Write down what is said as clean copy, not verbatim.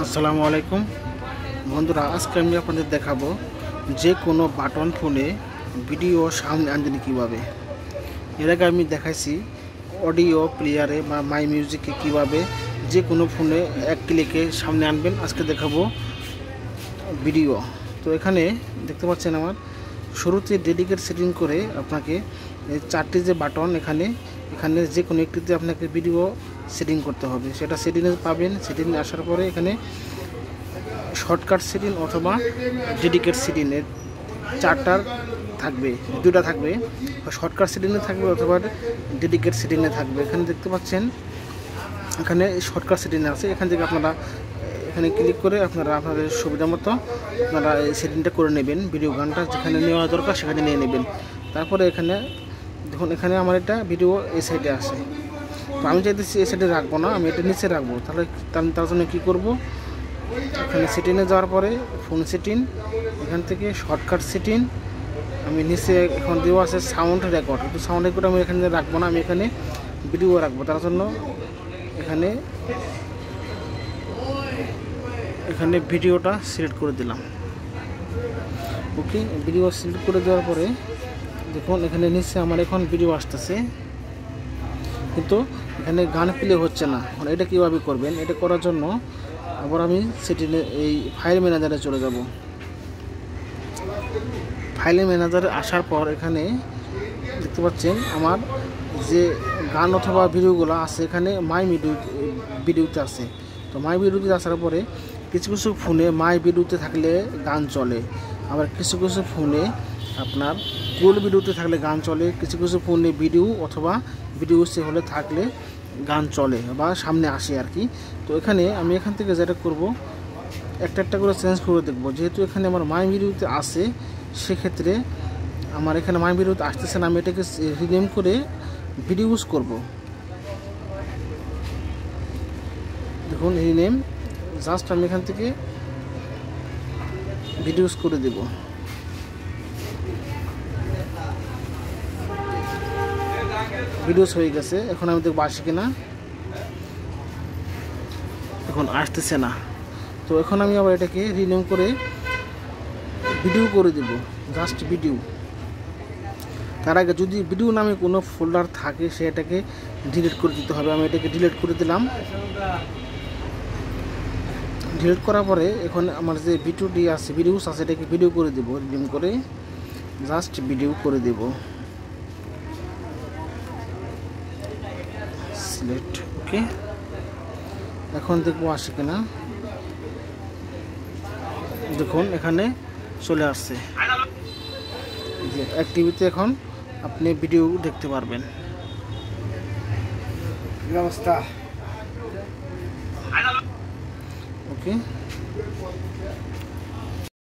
আসসালামু আলাইকুম বন্ধুরা, আজকে আমি আপনাদের দেখাবো যে কোনো বাটন ফোনে ভিডিও সামনে আনবেন কীভাবে। এর আগে আমি দেখাইছি অডিও প্লেয়ারে বা মাই মিউজিকে কীভাবে যে কোনো ফোনে এক ক্লিকে সামনে আনবেন। আজকে দেখাবো ভিডিও। তো এখানে দেখতে পাচ্ছেন আমার শুরুতে ডেডিকেট সেটিং করে আপনাকে চারটি যে বাটন এখানে যে কোনো একটিতে আপনাকে ভিডিও সেটিং করতে হবে। সেটা সেটিংয়ে পাবেন। সেটিংয়ে আসার পরে এখানে শর্টকাট সেটিং অথবা ডেডিকেট সেটিংয়ের চারটার থাকবে, দুটা থাকবে, শর্টকাট সেটিংয়ে থাকবে অথবা ডেডিকেট সেটিংয়ে থাকবে। এখানে দেখতে পাচ্ছেন এখানে শর্টকাট সেটিং আছে। এখান থেকে আপনারা এখানে ক্লিক করে আপনাদের সুবিধা মতো আপনারা এই সেটিংটা করে নেবেন। ভিডিও গানটা যেখানে নেওয়া দরকার সেখানে নিয়ে নেবেন। তারপরে এখানে দেখুন, এখানে আমার এটা ভিডিও এই সাইডে আছে। তো আমি চাইতেছি এই সাইডে রাখবো না, আমি এটা নিচে রাখবো। তার জন্য কী করব, এখানে সেটিংয়ে যাওয়ার পরে ফোন সেটিং, এখান থেকে শর্টকাট সেটিং, আমি নিচে এখন দেওয়া আছে সাউন্ড রেকর্ড। কিন্তু সাউন্ড রেকর্ড আমি এখানে রাখবো না, আমি এখানে ভিডিও রাখবো। তার জন্য এখানে ভিডিওটা সিলেক্ট করে দিলাম। ওকে, ভিডিও সিলেক্ট করে দেওয়ার পরে দেখুন এখানে নিচে আমার এখন ভিডিও আসতেছে, কিন্তু এখানে গান প্লে হচ্ছে না। এটা কীভাবে করবেন, এটা করার জন্য আবার আমি সেটিংয়ে এই ফাইল ম্যানেজারে চলে যাব। ফাইল ম্যানেজারে আসার পর এখানে দেখতে পাচ্ছেন আমার যে গান অথবা ভিডিওগুলো আছে এখানে মাই ভিডিওতে আছে। তো মাই ভিডিওতে আসার পরে কিছু কিছু ফোনে মাই ভিডিওতে থাকলে গান চলে, আবার কিছু কিছু ফোনে আপনার গোল ভিডিওতে থাকলে গান চলে, কিছু কিছু ফোনে ভিডিও অথবা ভিডিও সে হলে থাকলে গান চলে বা সামনে আসে আর কি। তো আমি এখান থেকে যেটা করব, একটা করে চেঞ্জ করে দেখব। যেহেতু এখানে আমার মাই ভিডিওতে আসে, সেক্ষেত্রে আমার এখানে মাই ভিডিওতে আসতেছে না, আমি এটাকে রিনেম করে ভিডিওস করব। দেখুন রিনেম, জাস্ট আমি এখান থেকে ভিডিওস করে দেব। ভিডিওস হয়ে গেছে। এখন আমি দেখবো আসে কিনা, এখন আসতেছে না। তো এখন আমি আবার এটাকে রিনেম করে ভিডিও করে দেব, জাস্ট ভিডিও। তার আগে যদি ভিডিও নামে কোনো ফোল্ডার থাকে সেটাকে ডিলিট করে দিতে হবে। আমি এটাকে ডিলিট করে দিলাম। ডিলিট করার পরে এখন আমার যে ভিডিওটি আছে, ভিডিওস আছে, এটাকে ভিডিও করে দেব। রিনেম করে জাস্ট ভিডিও করে দেব। সিলেক্ট, ওকে। এখন দেখবো আসে কিনা। দেখুন এখানে চলে আসছে যে অ্যাক্টিভিটি। এখন আপনি ভিডিও দেখতে পারবেন। ব্যবস্থা ওকে,